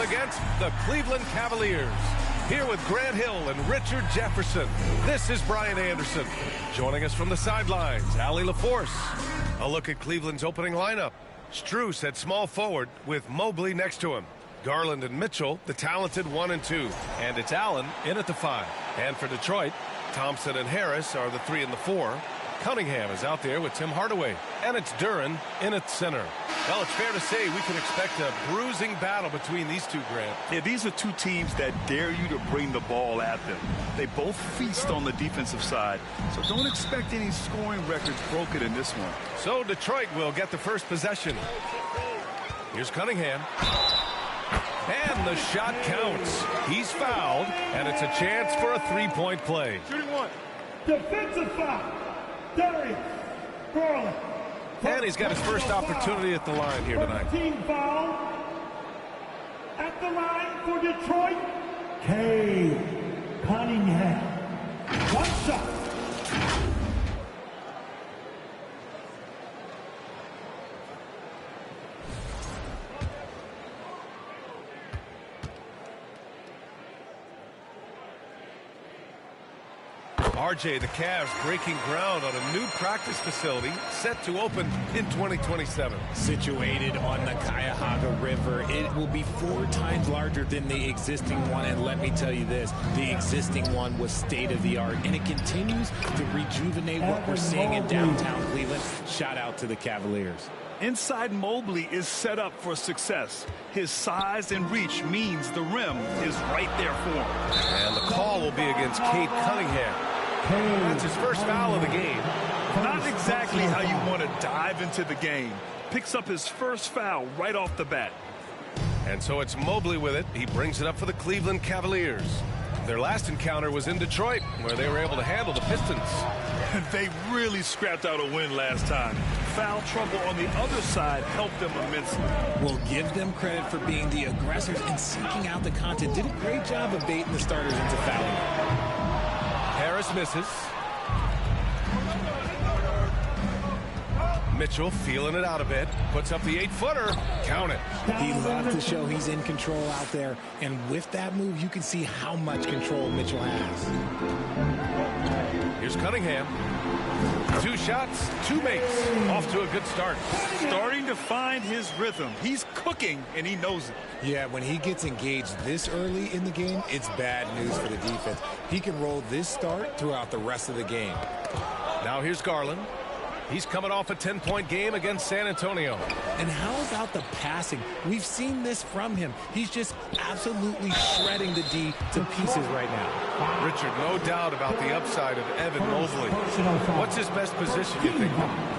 against the Cleveland Cavaliers. Here with Grant Hill and Richard Jefferson, this is Brian Anderson. Joining us from the sidelines, Allie LaForce. A look at Cleveland's opening lineup. Strus at small forward with Mobley next to him. Garland and Mitchell, the talented 1 and 2. And it's Allen in at the 5. And for Detroit, Thompson and Harris are the 3 and the 4. Cunningham is out there with Tim Hardaway. And it's Duren in at center. Well, it's fair to say we can expect a bruising battle between these two, Grant. Yeah, these are two teams that dare you to bring the ball at them. They both feast on the defensive side, so don't expect any scoring records broken in this one. So Detroit will get the first possession. Here's Cunningham. And the shot counts. He's fouled, and it's a chance for a three-point play. Shooting one. Defensive foul. Darius Garland. And he's got his first opportunity at the line here tonight. Team foul at the line for Detroit. Cunningham. One shot. RJ, the Cavs breaking ground on a new practice facility set to open in 2027. Situated on the Cuyahoga River, it will be 4 times larger than the existing one. And let me tell you this, the existing one was state-of-the-art, and it continues to rejuvenate what we're seeing in downtown Cleveland. Shout out to the Cavaliers. Inside Mobley is set up for success. His size and reach means the rim is right there for him. And the call will be against Cade Cunningham. That's his first foul of the game. Not exactly how you want to dive into the game. Picks up his first foul right off the bat. And so it's Mobley with it. He brings it up for the Cleveland Cavaliers. Their last encounter was in Detroit, where they were able to handle the Pistons. They really scrapped out a win last time. Foul trouble on the other side helped them immensely. We'll give them credit for being the aggressors and seeking out the content. Did a great job of baiting the starters into fouling. Harris misses. Mitchell feeling it out a bit. Puts up the 8-footer. Count it. He loves to show he's in control out there. And with that move, you can see how much control Mitchell has. Here's Cunningham. 2 shots, 2 makes. Off to a good start. Starting to find his rhythm. He's cooking, and he knows it. Yeah, when he gets engaged this early in the game, it's bad news for the defense. He can roll this start throughout the rest of the game. Now here's Garland. He's coming off a 10-point game against San Antonio. And how about the passing? We've seen this from him. He's just absolutely shredding the D to pieces right now. Richard, no doubt about the upside of Evan Mobley. What's his best position, you think?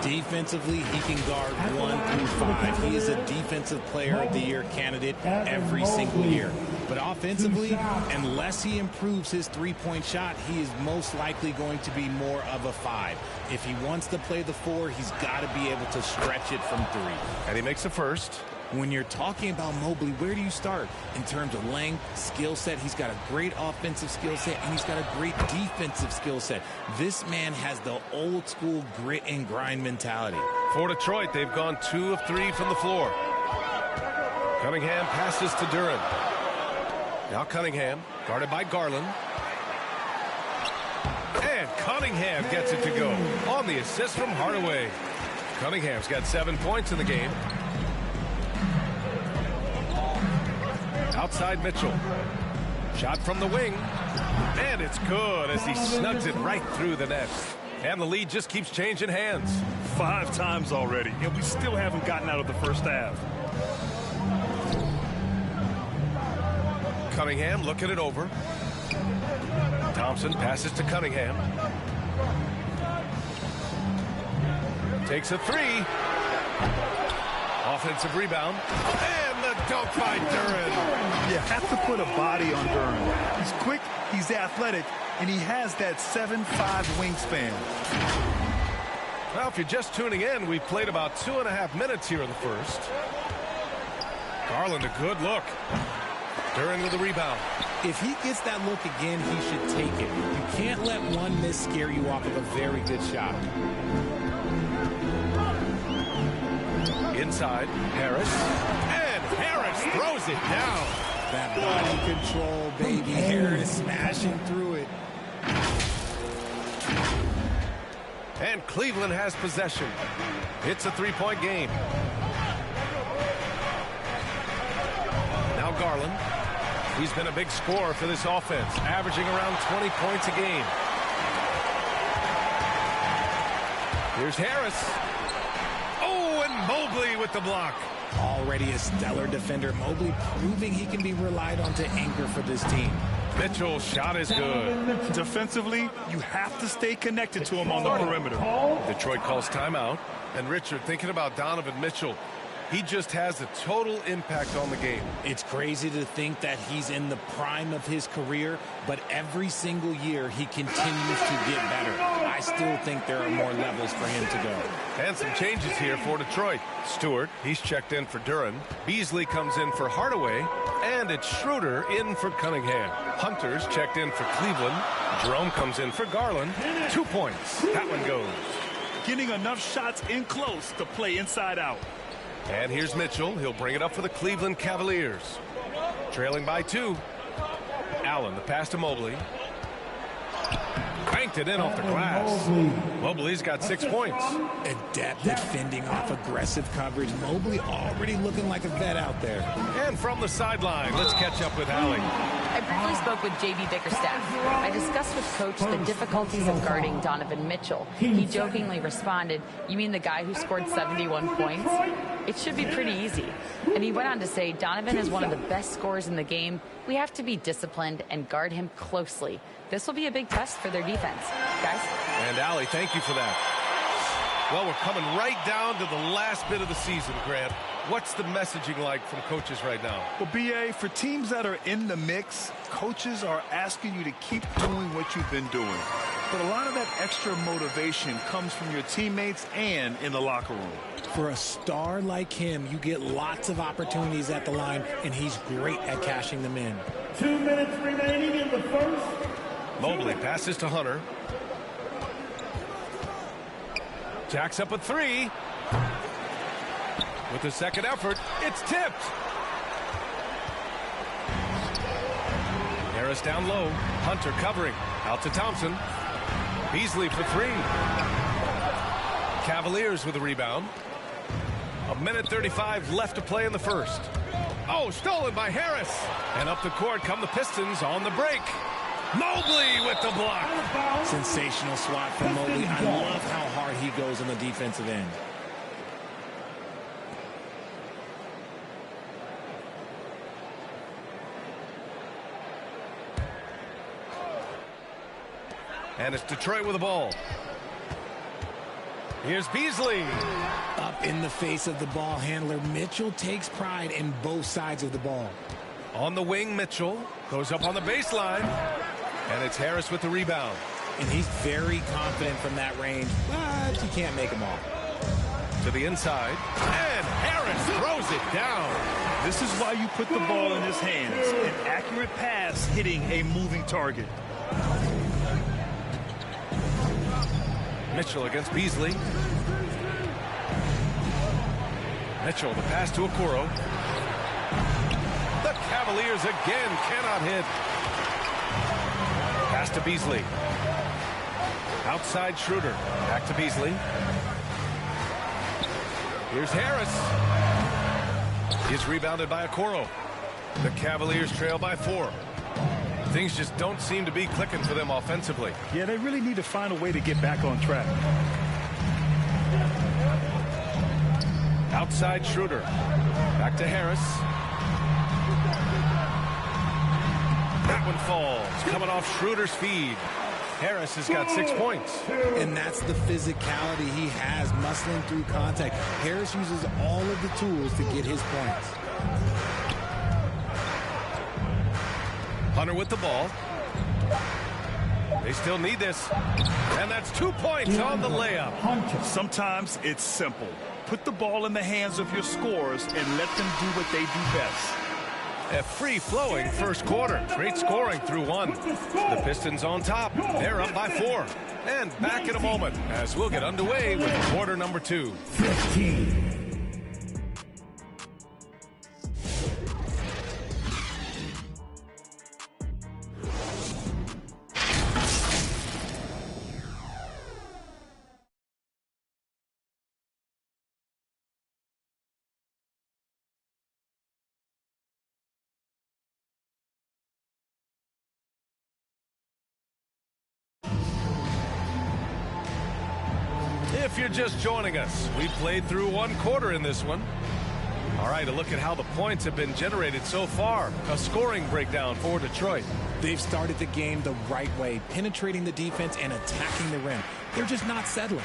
Defensively, he can guard 1 through 5. He is a Defensive Player of the Year candidate every single year. But offensively, unless he improves his three-point shot, he is most likely going to be more of a 5. If he wants to play the 4, he's got to be able to stretch it from 3. And he makes the first. When you're talking about Mobley, where do you start? In terms of length, skill set, he's got a great offensive skill set, and he's got a great defensive skill set. This man has the old-school grit and grind mentality. For Detroit, they've gone 2 of 3 from the floor. Cunningham passes to Duren. Now Cunningham, guarded by Garland. And Cunningham gets it to go on the assist from Hardaway. Cunningham's got 7 points in the game. Outside Mitchell. Shot from the wing. And it's good as he snugs it right through the net. And the lead just keeps changing hands. 5 times already, and we still haven't gotten out of the first half. Cunningham looking it over. Thompson passes to Cunningham. Takes a 3. Offensive rebound. And the dunk by Duren. You have to put a body on Duren. He's quick, he's athletic, and he has that 7'5" wingspan. Well, if you're just tuning in, we've played about 2.5 minutes here in the first. Garland, a good look. Duren with the rebound. If he gets that look again, he should take it. You can't let one miss scare you off of a very good shot. Inside, Harris. And Harris throws it down. That body control, baby. Harris smashing through it. And Cleveland has possession. It's a three-point game. Now Garland. He's been a big scorer for this offense, averaging around 20 points a game. Here's Harris. Oh, and Mobley with the block. Already a stellar defender, Mobley proving he can be relied on to anchor for this team. Mitchell's shot is good. Defensively, you have to stay connected to him on the perimeter. Detroit calls timeout. And Richard, thinking about Donovan Mitchell, he just has a total impact on the game. It's crazy to think that he's in the prime of his career, but every single year he continues to get better. I still think there are more levels for him to go. And some changes here for Detroit. Stewart, he's checked in for Duran. Beasley comes in for Hardaway. And it's Schroeder in for Cunningham. Hunter's checked in for Cleveland. Jerome comes in for Garland. 2 points. That one goes. Getting enough shots in close to play inside out. And here's Mitchell. He'll bring it up for the Cleveland Cavaliers. Trailing by 2. Allen, the pass to Mobley. Banked it in off the glass. Mobley's got 6 points. Adept at fending off aggressive coverage. Mobley already looking like a vet out there. And from the sideline, let's catch up with Allie. I briefly spoke with J.B. Bickerstaff. I discussed with Coach the difficulties of guarding Donovan Mitchell. He jokingly responded, "You mean the guy who scored 71 points? It should be pretty easy." And he went on to say, "Donovan is one of the best scorers in the game. We have to be disciplined and guard him closely. This will be a big test for their defense." Guys? And Allie, thank you for that. Well, we're coming right down to the last bit of the season, Grant. What's the messaging like from coaches right now? Well, B.A., for teams that are in the mix, coaches are asking you to keep doing what you've been doing. But a lot of that extra motivation comes from your teammates and in the locker room. For a star like him, you get lots of opportunities at the line, and he's great at cashing them in. 2 minutes remaining in the first. Mobley passes to Hunter. Jacks up a 3. With the second effort, it's tipped. Harris down low. Hunter covering. Out to Thompson. Beasley for 3. Cavaliers with a rebound. 1:35 left to play in the first. Oh, stolen by Harris. And up the court come the Pistons on the break. Mobley with the block. Sensational swat from Mobley. I love how hard he goes on the defensive end. And it's Detroit with the ball. Here's Beasley. Up in the face of the ball handler, Mitchell takes pride in both sides of the ball. On the wing, Mitchell goes up on the baseline. And it's Harris with the rebound. And he's very confident from that range, but you can't make them all. To the inside. And Harris throws it down. This is why you put the ball in his hands. An accurate pass hitting a moving target. Mitchell against Beasley. Mitchell, the pass to Okoro. The Cavaliers again cannot hit. Pass to Beasley. Outside Schroeder. Back to Beasley. Here's Harris. He's rebounded by Okoro. The Cavaliers trail by 4. Things just don't seem to be clicking for them offensively. Yeah, they really need to find a way to get back on track. Outside Schroeder. Back to Harris. That one falls. Coming off Schroeder's feed. Harris has got 6 points. And that's the physicality he has, muscling through contact. Harris uses all of the tools to get his points. Hunter with the ball. They still need this. And that's 2 points on the layup. Sometimes it's simple. Put the ball in the hands of your scorers and let them do what they do best. A free-flowing first quarter. Great scoring through 1. The Pistons on top. They're up by 4. And back in a moment as we'll get underway with quarter number 2. 15. If you're just joining us, we played through one quarter in this one. All right, a look at how the points have been generated so far. A scoring breakdown for Detroit. They've started the game the right way, penetrating the defense and attacking the rim. They're just not settling.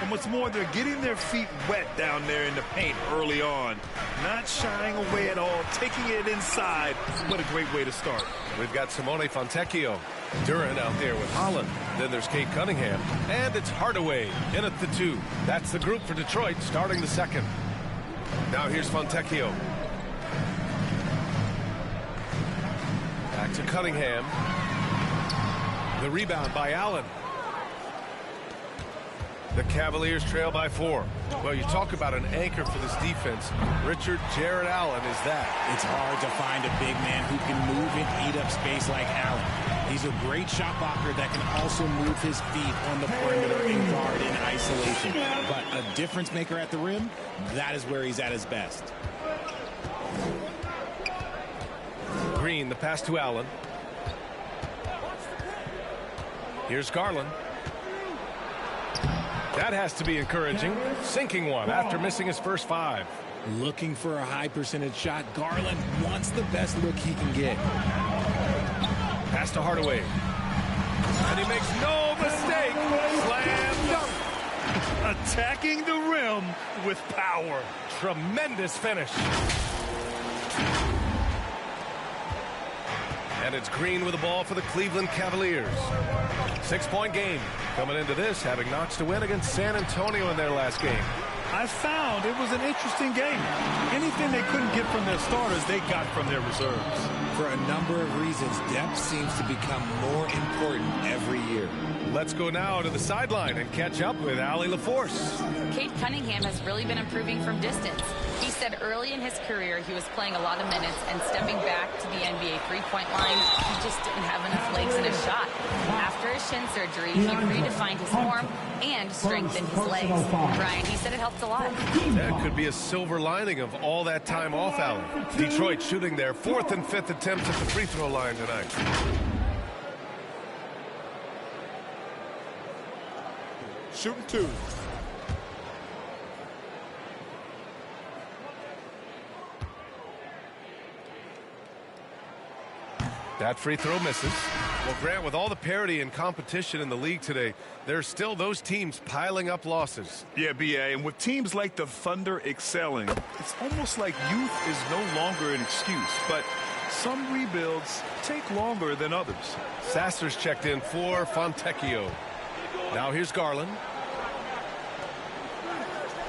And what's more, they're getting their feet wet down there in the paint early on. Not shying away at all, taking it inside. What a great way to start. We've got Simone Fontecchio. Duran out there with Holland. Then there's Kate Cunningham. And it's Hardaway in at the 2. That's the group for Detroit starting the second. Now here's Fontecchio. Back to Cunningham. The rebound by Allen. The Cavaliers trail by 4. Well, you talk about an anchor for this defense. Richard Jared Allen is that. It's hard to find a big man who can move and eat up space like Allen. He's a great shot blocker that can also move his feet on the perimeter and guard in isolation. But a difference maker at the rim, that is where he's at his best. Green, the pass to Allen. Here's Garland. That has to be encouraging. Sinking one after missing his first 5. Looking for a high percentage shot. Garland wants the best look he can get. Pass to Hardaway. And he makes no mistake. Slam dunk. Attacking the rim with power. Tremendous finish. And it's Green with the ball for the Cleveland Cavaliers. 6-point game. Coming into this, having notched a win against San Antonio in their last game. I found it was an interesting game. Anything they couldn't get from their starters, they got from their reserves. For a number of reasons, depth seems to become more important every year. Let's go now to the sideline and catch up with Allie LaForce. Kate Cunningham has really been improving from distance. He said early in his career he was playing a lot of minutes and stepping back to the NBA three-point line, he just didn't have enough legs in his shot. After his shin surgery, he redefined his form and strengthened his legs. Brian, he said it helped a lot. That could be a silver lining of all that time off, Allen. Detroit shooting their 4th and 5th attempts at the free throw line tonight. Shooting 2. That free throw misses. Well, Grant, with all the parity and competition in the league today, there's still those teams piling up losses. Yeah, B.A., and with teams like the Thunder excelling, it's almost like youth is no longer an excuse, but some rebuilds take longer than others. Sasser's checked in for Fontecchio. Now here's Garland.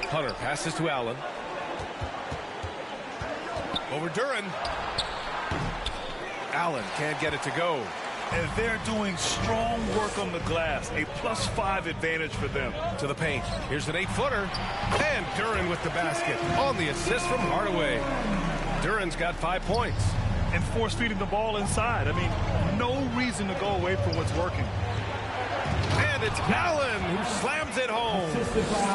Hunter passes to Allen. Over Duran. Allen can't get it to go. And they're doing strong work on the glass. A +5 advantage for them. To the paint. Here's an 8-footer. And Duran with the basket on the assist from Hardaway. Duran's got 5 points. And force feeding the ball inside. I mean, no reason to go away from what's working. And it's Allen who slams it home.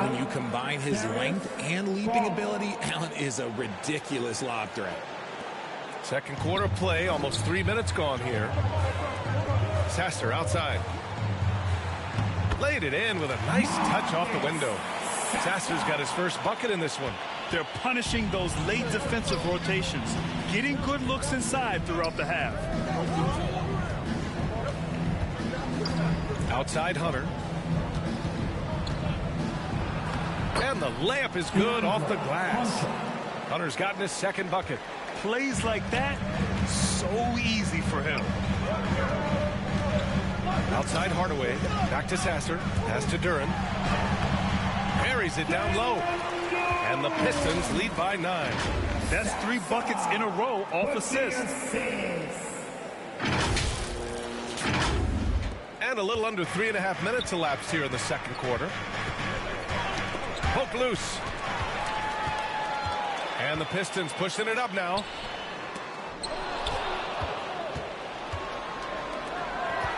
When you combine his length and leaping ability, Allen is a ridiculous lob threat. Second quarter play, almost 3 minutes gone here. Sasser outside. Laid it in with a nice touch off the window. Sasser's got his first bucket in this one. They're punishing those late defensive rotations, getting good looks inside throughout the half. Outside Hunter. And the layup is good off the glass. Hunter's gotten his second bucket. Plays like that, so easy for him. Outside Hardaway. Back to Sasser. Pass to Duran. Buries it down low. And the Pistons lead by 9. That's 3 buckets in a row off assists. And a little under 3.5 minutes elapsed here in the second quarter. Poke loose. And the Pistons pushing it up now.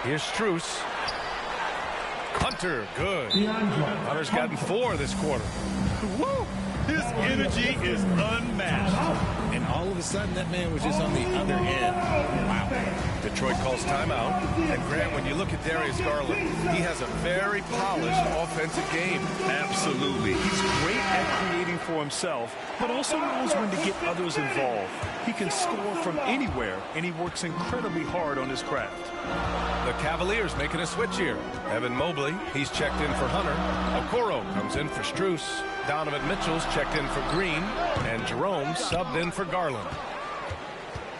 Here's Strus. Hunter, good. Hunter's gotten 4 this quarter. Woo! His energy is unmatched. And all of a sudden, that man was just on the other end. Wow. Detroit calls timeout. And Grant, when you look at Darius Garland, he has a very polished offensive game. Absolutely. He's great at creating for himself, but also knows when to get others involved. He can score from anywhere, and he works incredibly hard on his craft. The Cavaliers making a switch here. Evan Mobley, he's checked in for Hunter. Okoro comes in for Strus. Donovan Mitchell's checked in for Green. And Jerome subbed in for Garland.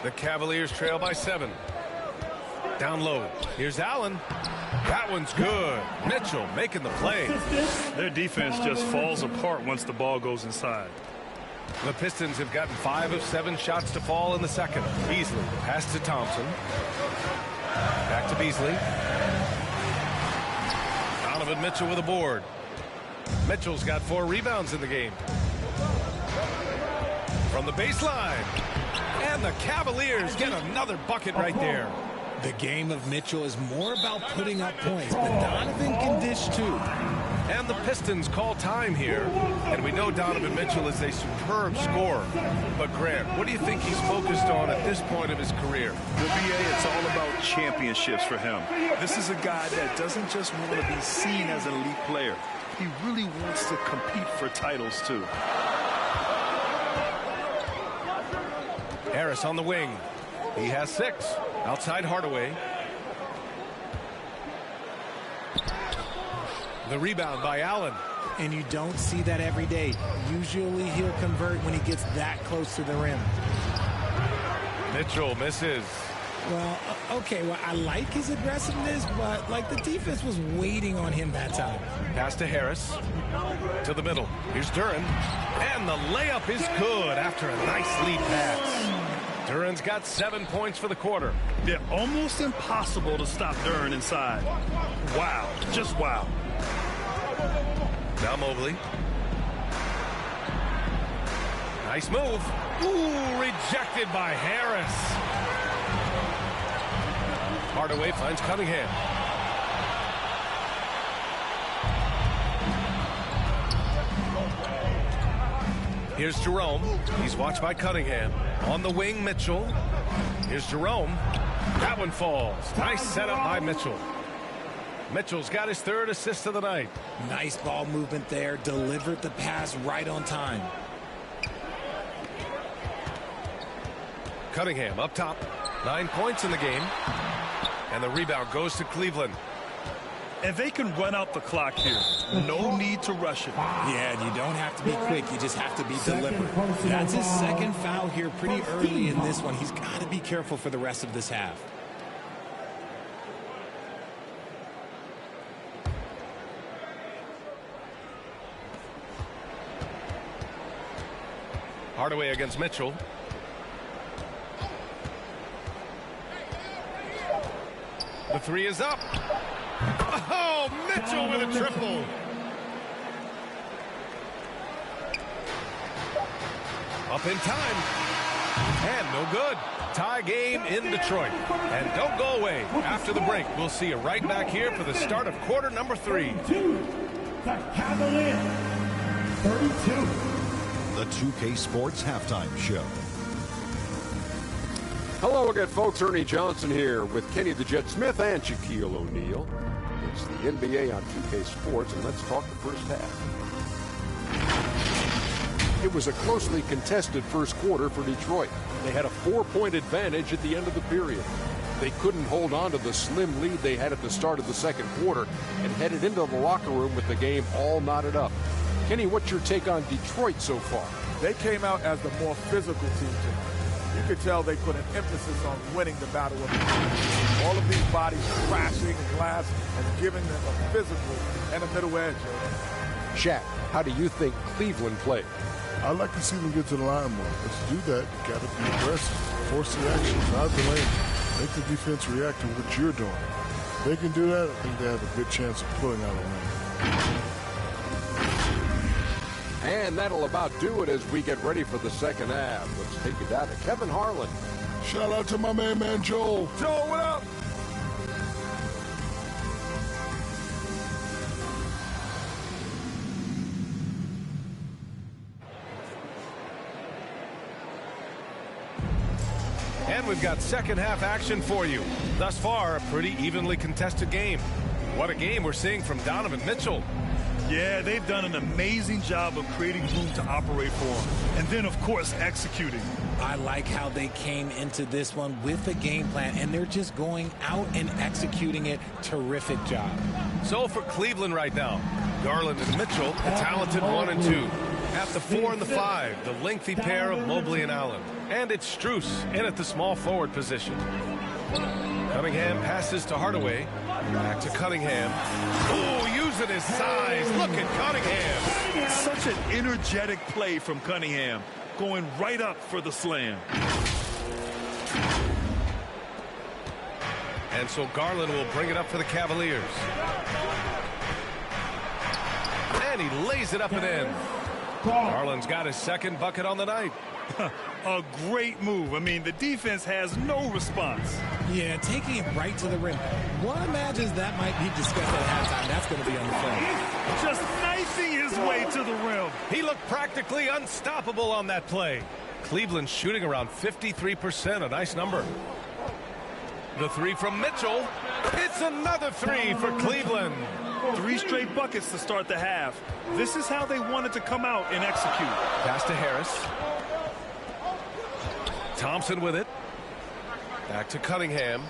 The Cavaliers trail by 7. Down low. Here's Allen. That one's good. Mitchell making the play. Their defense just falls apart once the ball goes inside. The Pistons have gotten 5 of 7 shots to fall in the second. Beasley pass to Thompson. Back to Beasley. Donovan Mitchell with a board. Mitchell's got 4 rebounds in the game. From the baseline. And the Cavaliers get another bucket right there. The game of Mitchell is more about putting up points, but Donovan can dish too. And the Pistons call time here. And we know Donovan Mitchell is a superb scorer. But Grant, what do you think he's focused on at this point of his career? The BA, it's all about championships for him. This is a guy that doesn't just want to be seen as an elite player. He really wants to compete for titles too. Harris on the wing. He has 6. Outside Hardaway. The rebound by Allen. And you don't see that every day. Usually he'll convert when he gets that close to the rim. Mitchell misses. Well, okay, well, I like his aggressiveness, but like the defense was waiting on him that time. Pass to Harris. To the middle. Here's Duren. And the layup is good after a nice lead pass. Duren's got 7 points for the quarter. They're almost impossible to stop Duren inside. Wow, just wow. Now Mobley. Nice move. Ooh, rejected by Harris. Hardaway finds Cunningham. Here's Jerome. He's watched by Cunningham. On the wing, Mitchell. Here's Jerome. That one falls. Nice setup by Mitchell. Mitchell's got his 3rd assist of the night. Nice ball movement there. Delivered the pass right on time. Cunningham up top. 9 points in the game. And the rebound goes to Cleveland. And they can run out the clock here. No need to rush it. Yeah, you don't have to be quick. You just have to be deliberate. That's his 2nd foul here pretty early in this one. He's got to be careful for the rest of this half. Hardaway against Mitchell. The 3 is up. Oh, Mitchell with a triple. Up in time. And no good. Tie game in Detroit. And don't go away. After the break, we'll see you right back here for the start of quarter number 3. The Cavaliers, 32. The 2K Sports Halftime Show. Hello again, folks. Ernie Johnson here with Kenny the Jet Smith and Shaquille O'Neal. It's the NBA on 2K Sports, and let's talk the first half. It was a closely contested first quarter for Detroit. They had a 4-point advantage at the end of the period. They couldn't hold on to the slim lead they had at the start of the second quarter and headed into the locker room with the game all knotted up. Kenny, what's your take on Detroit so far? They came out as the more physical team tonight. You could tell they put an emphasis on winning the battle of the team. All of these bodies crashing and glass and giving them a physical and a middle edge. Shaq, how do you think Cleveland played? I'd like to see them get to the line more. But to do that, you got to be aggressive, force the action, drive the lane, make the defense react to what you're doing. If they can do that, I think they have a good chance of pulling out a win. And that'll about do it as we get ready for the second half. Let's take it down to Kevin Harlan. Shout out to my man Joel. Joel, what up? And we've got second half action for you. Thus far, a pretty evenly contested game. What a game we're seeing from Donovan Mitchell. Yeah, they've done an amazing job of creating room to operate for him. And then, of course, executing. I like how they came into this one with a game plan, and they're just going out and executing it. Terrific job. So for Cleveland right now, Garland and Mitchell, the talented 1 and 2. At the 4 and the 5, the lengthy pair of Mobley and Allen. And it's Strus in at the small forward position. Cunningham passes to Hardaway. Back to Cunningham. Oh, using his size. Look at Cunningham. Such an energetic play from Cunningham. Going right up for the slam. And so Garland will bring it up for the Cavaliers. And he lays it up and in. Garland's got his second bucket on the night. A great move. I mean, the defense has no response. Yeah, taking it right to the rim. One imagines that might be discussed at halftime. That's going to be on the film. Just knifing his way to the rim. He looked practically unstoppable on that play. Cleveland shooting around 53%, a nice number. The three from Mitchell. It's another three for Cleveland. 3 straight buckets to start the half. This is how they wanted to come out and execute. Pass to Harris. Thompson with it. Back to Cunningham.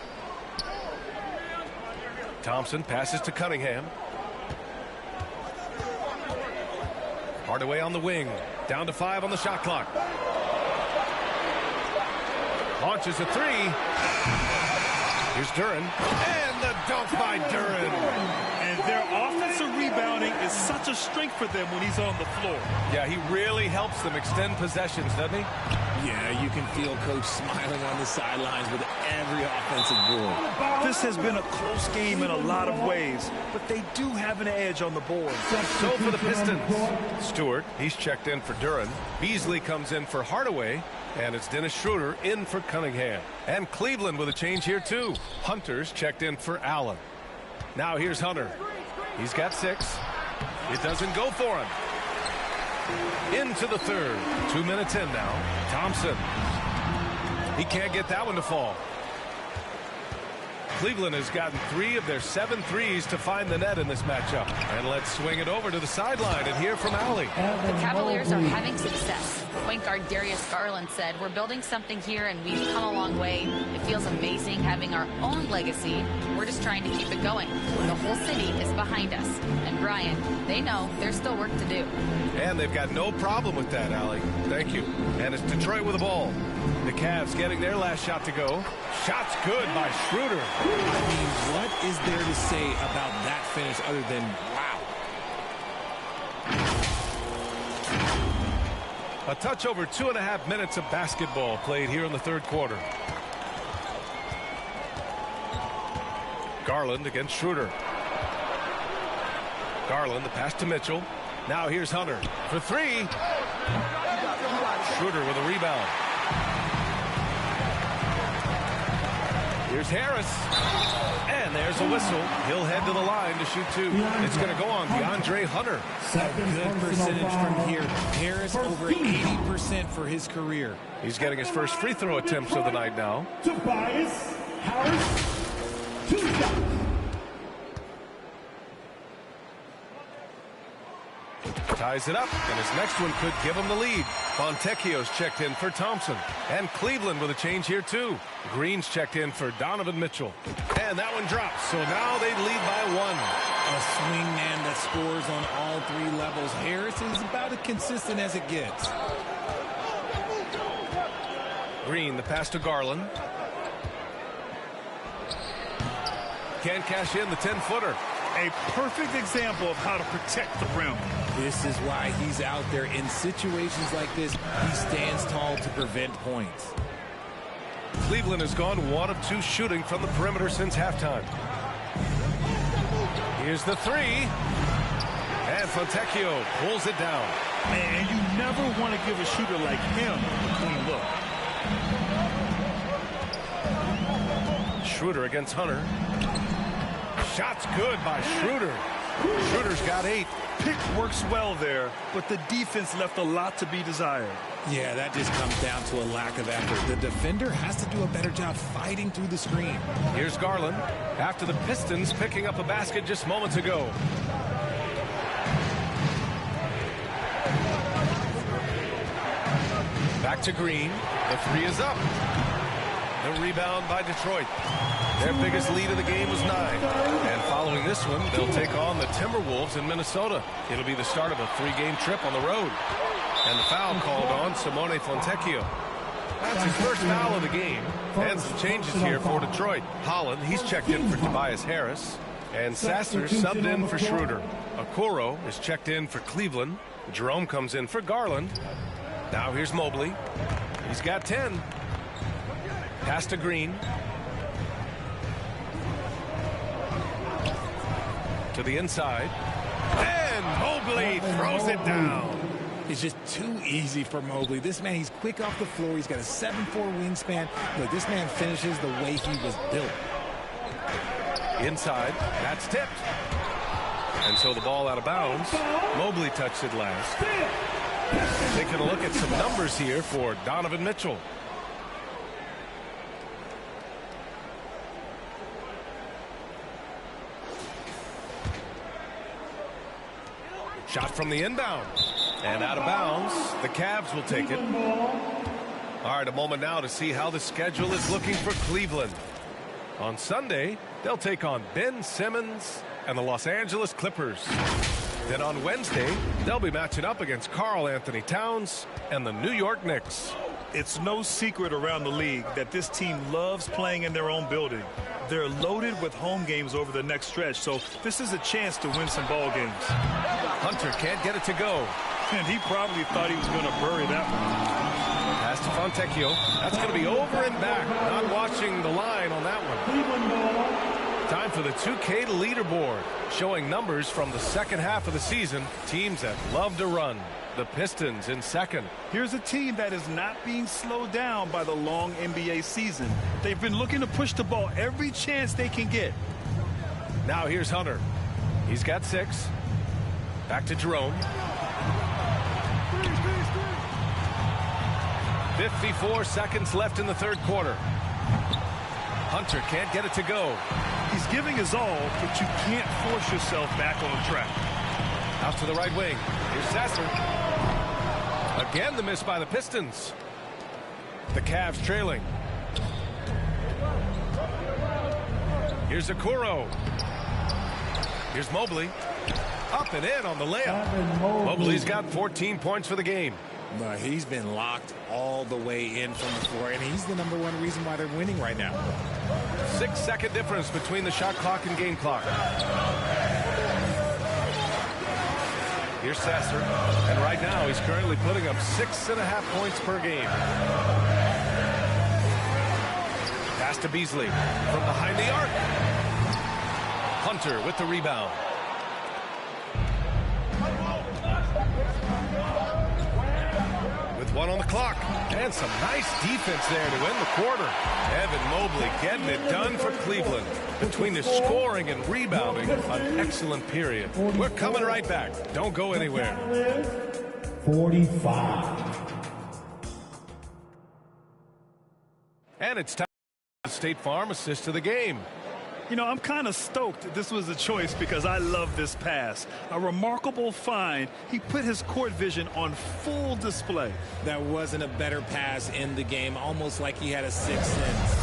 Thompson passes to Cunningham. Hardaway on the wing. Down to 5 on the shot clock. Launches a 3. Here's Duren. And the dunk by Duren. And their offensive rebounding is such a strength for them when he's on the floor. Yeah, he really helps them extend possessions, doesn't he? Yeah, you can feel Coach smiling on the sidelines with every offensive board. This has been a close game in a lot of ways, but they do have an edge on the board. So for the Pistons, Stewart, he's checked in for Duren. Beasley comes in for Hardaway. And it's Dennis Schroeder in for Cunningham. And Cleveland with a change here, too. Hunter's checked in for Allen. Now here's Hunter. He's got 6. It doesn't go for him. Into the third. 2 minutes in now. Thompson. He can't get that one to fall. Cleveland has gotten 3 of their 7 threes to find the net in this matchup. And let's swing it over to the sideline and hear from Allie. The Cavaliers are having success. Point guard Darius Garland said, "We're building something here and we've come a long way. It feels amazing having our own legacy. We're just trying to keep it going. The whole city is behind us." And Brian, they know there's still work to do. And they've got no problem with that, Allie. Thank you. And it's Detroit with the ball. The Cavs getting their last shot to go. Shot's good by Schroeder. I mean, what is there to say about that finish other than wow? A touch over 2.5 minutes of basketball played here in the third quarter. Garland against Schroeder. Garland, the pass to Mitchell. Now here's Hunter for 3. Schroeder with a rebound. Here's Harris. And there's a whistle. He'll head to the line to shoot 2. It's going to go on DeAndre Hunter. A good percentage from here. Harris over 80% for his career. He's getting his first free throw attempts of the night now. Tobias Harris, 2 shots. Ties it up, and his next one could give him the lead. Fontecchio's checked in for Thompson. And Cleveland with a change here, too. Green's checked in for Donovan Mitchell. And that one drops, so now they lead by 1. A swing man that scores on all 3 levels. Harris is about as consistent as it gets. Green, the pass to Garland. Can't cash in the 10-footer. A perfect example of how to protect the rim. This is why he's out there in situations like this. He stands tall to prevent points. Cleveland has gone 1 of 2 shooting from the perimeter since halftime. Here's the 3. And Fontecchio pulls it down. Man, you never want to give a shooter like him a clean look. Schroeder against Hunter. Shot's good by Schroeder. Schroeder's got 8. Pick works well there, but the defense left a lot to be desired. Yeah, that just comes down to a lack of effort. The defender has to do a better job fighting through the screen. Here's Garland after the Pistons picking up a basket just moments ago. Back to Green. The three is up. The rebound by Detroit. Their biggest lead of the game was 9. And following this one, they'll take on the Timberwolves in Minnesota. It'll be the start of a 3-game trip on the road. And the foul called on Simone Fontecchio. That's his first foul of the game. And some changes here for Detroit. Holland, he's checked in for Tobias Harris. And Sasser subbed in for Schroeder. Okoro is checked in for Cleveland. Jerome comes in for Garland. Now here's Mobley. He's got 10. Pass to Green. To the inside. And Mobley throws it down. It's just too easy for Mobley. This man, he's quick off the floor. He's got a 7'4" wingspan. Look, this man finishes the way he was built. Inside. That's tipped. And so the ball out of bounds. Mobley touched it last. Taking a look at some numbers here for Donovan Mitchell. Shot from the inbound. And out of bounds. The Cavs will take it. All right, a moment now to see how the schedule is looking for Cleveland. On Sunday, they'll take on Ben Simmons and the Los Angeles Clippers. Then on Wednesday, they'll be matching up against Karl Anthony Towns and the New York Knicks. It's no secret around the league that this team loves playing in their own building. They're loaded with home games over the next stretch, so this is a chance to win some ball games. Hunter can't get it to go. And he probably thought he was going to bury that one. Pass to Fontecchio. That's going to be over and back. Not watching the line on that one. Time for the 2K leaderboard, showing numbers from the second half of the season. Teams that love to run. The Pistons in second. Here's a team that is not being slowed down by the long NBA season. They've been looking to push the ball every chance they can get. Now here's Hunter. He's got 6. Back to Jerome. 54 seconds left in the third quarter. Hunter can't get it to go. He's giving his all, but you can't force yourself back on track. Out to the right wing. Here's Sasser. Again, the miss by the Pistons. The Cavs trailing. Here's Okoro. Here's Mobley. Up and in on the layup. Mobley's got 14 points for the game. But he's been locked all the way in from the floor, and he's the #1 reason why they're winning right now. 6-second difference between the shot clock and game clock. Here's Sasser, and right now he's currently putting up 6.5 points per game. Pass to Beasley from behind the arc. Hunter with the rebound. With 1 on the clock, and some nice defense there to win the quarter. Evan Mobley getting it done for Cleveland. Between the scoring and rebounding, an excellent period. We're coming right back. Don't go anywhere. 45. And it's time for the State Farm assist to the game. You know, I'm kind of stoked this was a choice because I love this pass. A remarkable find. He put his court vision on full display. That wasn't a better pass in the game, almost like he had a sixth sense.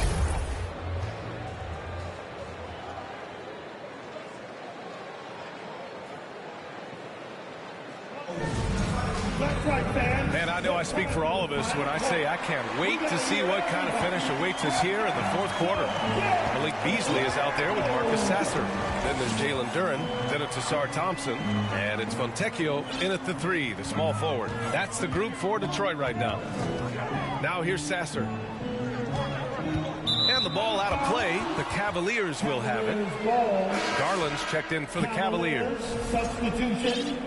Man, I know I speak for all of us when I say I can't wait to see what kind of finish awaits us here in the fourth quarter. Malik Beasley is out there with Marcus Sasser. Then there's Jalen Duren. Then it's Asar Thompson. And it's Fontecchio in at the 3, the small forward. That's the group for Detroit right now. Now here's Sasser. And the ball out of play. The Cavaliers will have it. Garland's checked in for the Cavaliers. Substitution,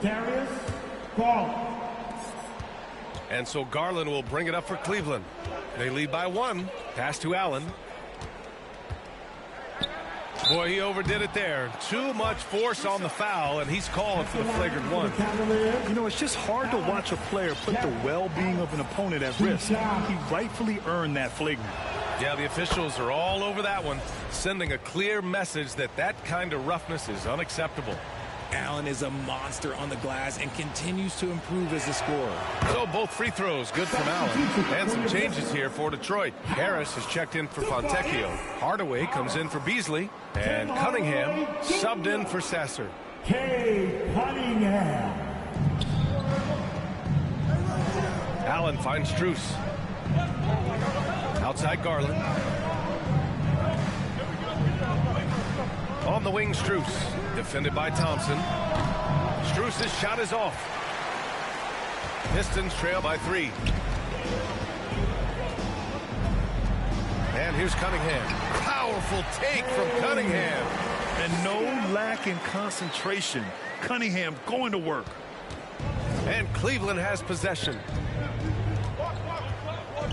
Darius Garland. And so Garland will bring it up for Cleveland. They lead by 1. Pass to Allen. Boy, he overdid it there. Too much force on the foul, and he's called for the flagrant one. You know, it's just hard to watch a player put the well-being of an opponent at risk. He rightfully earned that flagrant. Yeah, the officials are all over that one, sending a clear message that that kind of roughness is unacceptable. Allen is a monster on the glass and continues to improve as a scorer. So both free throws good from Allen. And some changes here for Detroit. Harris has checked in for Fontecchio. Hardaway comes in for Beasley. And Cunningham subbed in for Sasser. Cunningham. Allen finds Strus. Outside Garland. On the wing, Strus. Defended by Thompson. Strus' shot is off. Pistons trail by 3. And here's Cunningham. Powerful take from Cunningham. And no lack in concentration. Cunningham going to work. And Cleveland has possession.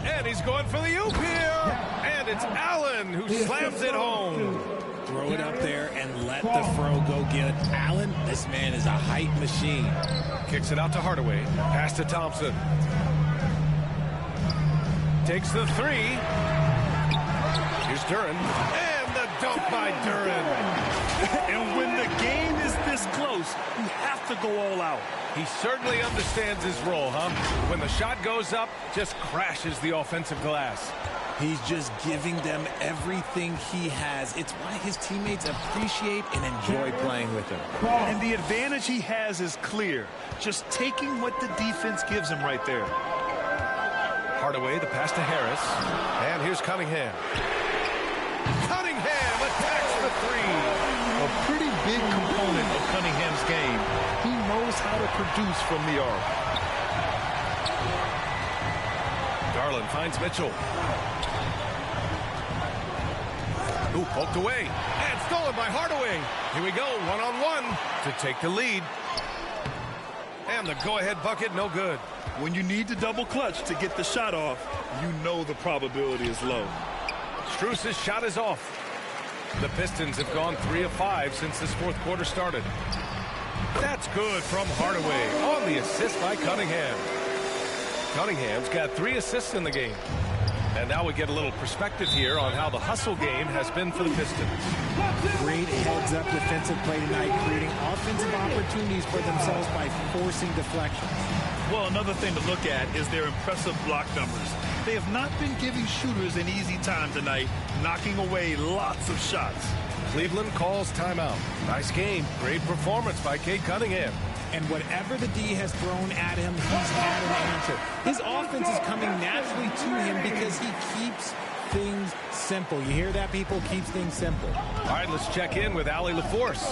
And he's going for the oop here. And it's Allen who slams it home. Throw it up there and let the throw go get it. Allen, this man is a height machine. Kicks it out to Hardaway. Pass to Thompson. Takes the 3. Here's Duren. And the dunk by Duren. And when the game is this close, you have to go all out. He certainly understands his role, huh? When the shot goes up, just crashes the offensive glass. He's just giving them everything he has. It's why his teammates appreciate and enjoy playing with him. And the advantage he has is clear. Just taking what the defense gives him right there. Hardaway, the pass to Harris. And here's Cunningham. Cunningham attacks the 3. A pretty big component of Cunningham's game. He knows how to produce from the arc. Garland finds Mitchell. Ooh, poked away. And stolen by Hardaway. Here we go, one-on-one to take the lead. And the go-ahead bucket, no good. When you need to double clutch to get the shot off, you know the probability is low. Strus' shot is off. The Pistons have gone 3 of 5 since this fourth quarter started. That's good from Hardaway on the assist by Cunningham. Cunningham's got 3 assists in the game. And now we get a little perspective here on how the hustle game has been for the Pistons. Great heads-up defensive play tonight, creating offensive opportunities for themselves by forcing deflections. Well, another thing to look at is their impressive block numbers. They have not been giving shooters an easy time tonight, knocking away lots of shots. Cleveland calls timeout. Nice game. Great performance by Cade Cunningham. And whatever the D has thrown at him, he's had an answer. His offense is coming naturally to him because he keeps things simple. You hear that, people? Keeps things simple. All right, let's check in with Allie LaForce.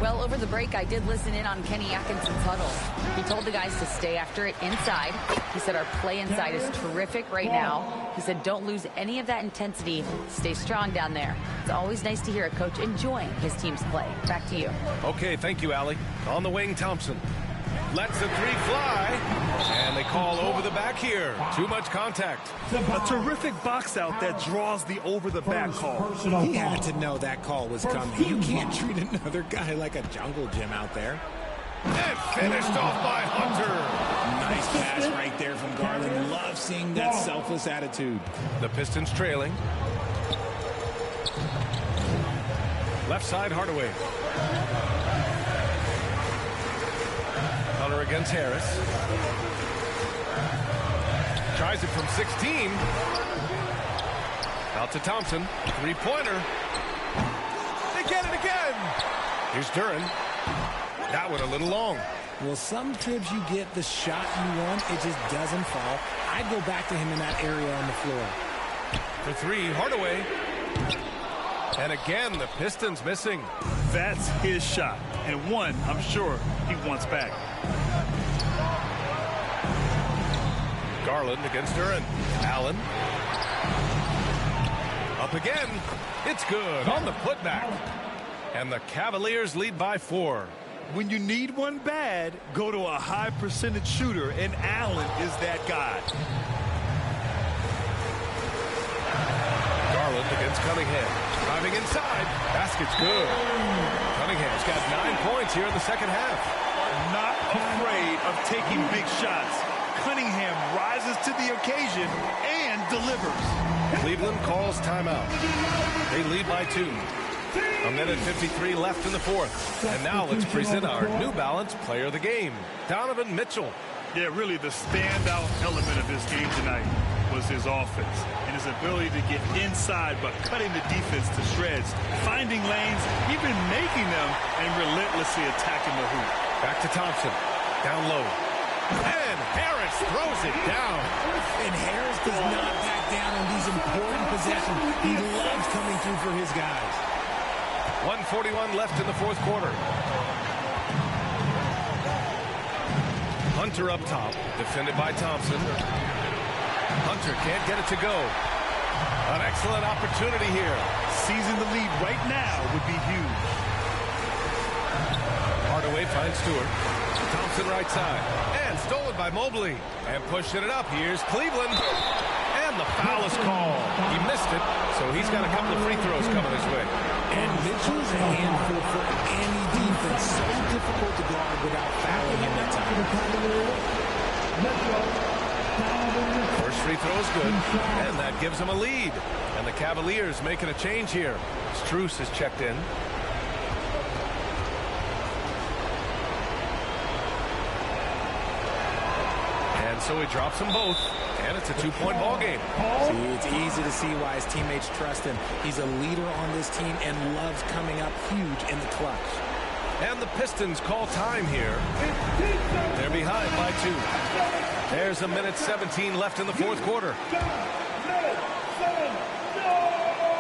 Well, over the break, I did listen in on Kenny Atkinson's huddle. He told the guys to stay after it inside. He said our play inside is terrific right now. He said don't lose any of that intensity. Stay strong down there. It's always nice to hear a coach enjoying his team's play. Back to you. Okay, thank you, Allie. On the wing, Thompson. Lets the 3 fly. And they call over the back here. Too much contact. A terrific box out that draws the over-the-back call. He had to know that call was coming. You can't treat another guy like a jungle gym out there. And finished off by Hunter. Nice pass right there from Garland. Love seeing that selfless attitude. The Pistons trailing. Left side, Hardaway. Hunter against Harris. Tries it from 16. Out to Thompson. 3-pointer. They get it again. Here's Duren. That one a little long. Well, sometimes you get the shot you want. It just doesn't fall. I'd go back to him in that area on the floor. For 3, Hardaway. And again, the Pistons missing. That's his shot. And one, I'm sure, he wants back. Garland against Duren. Allen. Up again. It's good on the putback. And the Cavaliers lead by 4. When you need one bad, go to a high percentage shooter, and Allen is that guy. Garland up against Cunningham. Driving inside. Basket's good. Cunningham's got 9 points here in the second half. Not afraid of taking big shots. Cunningham rises to the occasion and delivers. Cleveland calls timeout. They lead by 2. A minute 53 left in the fourth. And now let's present our New Balance player of the game, Donovan Mitchell. Yeah, really the standout element of this game tonight was his offense and his ability to get inside but cutting the defense to shreds, finding lanes, even making them, and relentlessly attacking the hoop. Back to Thompson. Down low. And Harris throws it down. And Harris does not back down on these important possessions. He loves coming through for his guys. 1:41 left in the fourth quarter. Hunter up top, defended by Thompson. Hunter can't get it to go. An excellent opportunity here. Seizing the lead right now would be huge. Hardaway finds Stewart. Thompson right side. And stolen by Mobley. And pushing it up. Here's Cleveland. And the foul is called. He missed it, so he's got a couple of free throws coming his way. And Mitchell's a handful for any defense. So difficult to guard without fouling him at times. First free throw is good, and that gives him a lead. And the Cavaliers making a change here. Strus is checked in. And so he drops them both, and it's a 2-point ball game. See, it's easy to see why his teammates trust him. He's a leader on this team and loves coming up huge in the clutch. And the Pistons call time here. They're behind by 2. There's a minute 17 left in the fourth quarter.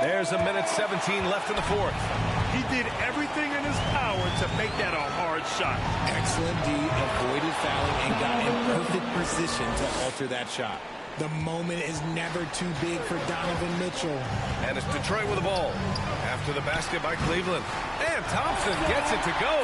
There's a minute 17 left in the fourth. He did everything in his power to make that a hard shot. Excellent D, avoided fouling and got in perfect position to alter that shot. The moment is never too big for Donovan Mitchell. And it's Detroit with the ball. After the basket by Cleveland. And Thompson gets it to go.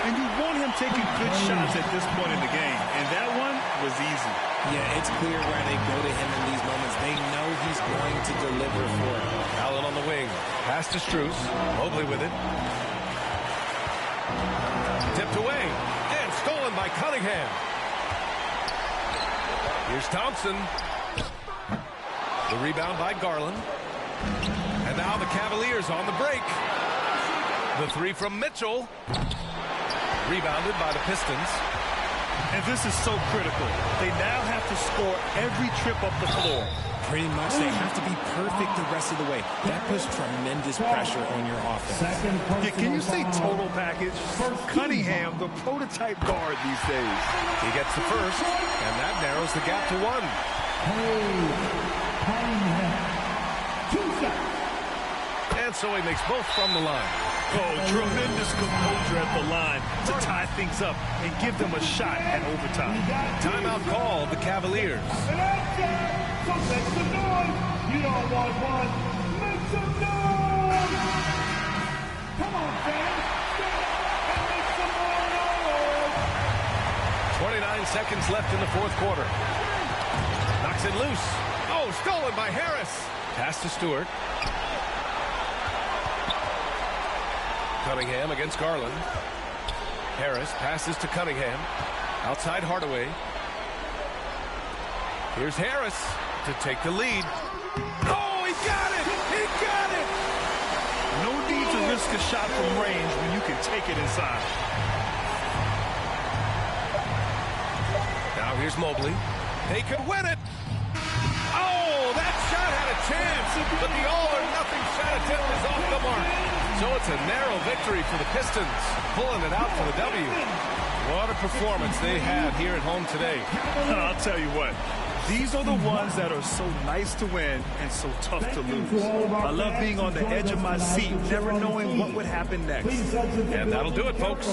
And you want him taking good shots at this point in the game. And that one was easy. Yeah, it's clear why they go to him in these moments. They know he's going to deliver for him. Allen on the wing. Pass to Strus. Mobley with it. Tipped away. And stolen by Cunningham. Here's Thompson. The rebound by Garland. And now the Cavaliers on the break. The three from Mitchell. Rebounded by the Pistons. And this is so critical. They now have to score every trip up the floor. Pretty much, they have to be perfect the rest of the way. That puts tremendous pressure on your offense. Yeah, can you say total package? Cunningham, the prototype guard these days. He gets the first, and that narrows the gap to 1. And so he makes both from the line. Oh, tremendous composure at the line to tie things up and give them a shot at overtime. Timeout called the Cavaliers. So make some noise. You don't want one. Make some noise. Come on, fans. And make some more noise. 29 seconds left in the fourth quarter. Knocks it loose. Oh, stolen by Harris. Pass to Stewart. Cunningham against Garland. Harris passes to Cunningham. Outside Hardaway. Here's Harris to take the lead. Oh, he got it! He got it! No need to risk a shot from range when you can take it inside. Now here's Mobley. They could win it! Oh, that shot had a chance, but the all-or-nothing shot attempt is off the mark. So it's a narrow victory for the Pistons, pulling it out for the W. What a performance they had here at home today. I'll tell you what, these are the ones that are so nice to win and so tough to lose. I love being on the edge of my seat, never knowing what would happen next. And that'll do it, folks.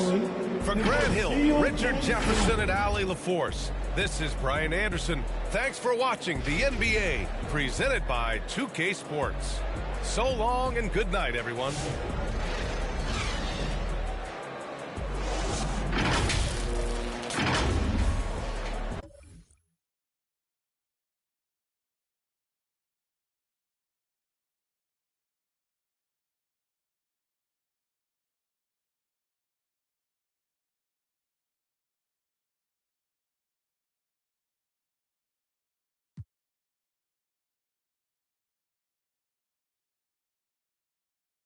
For Grant Hill, Richard Jefferson, and Allie LaForce, this is Brian Anderson. Thanks for watching the NBA, presented by 2K Sports. So long and good night, everyone.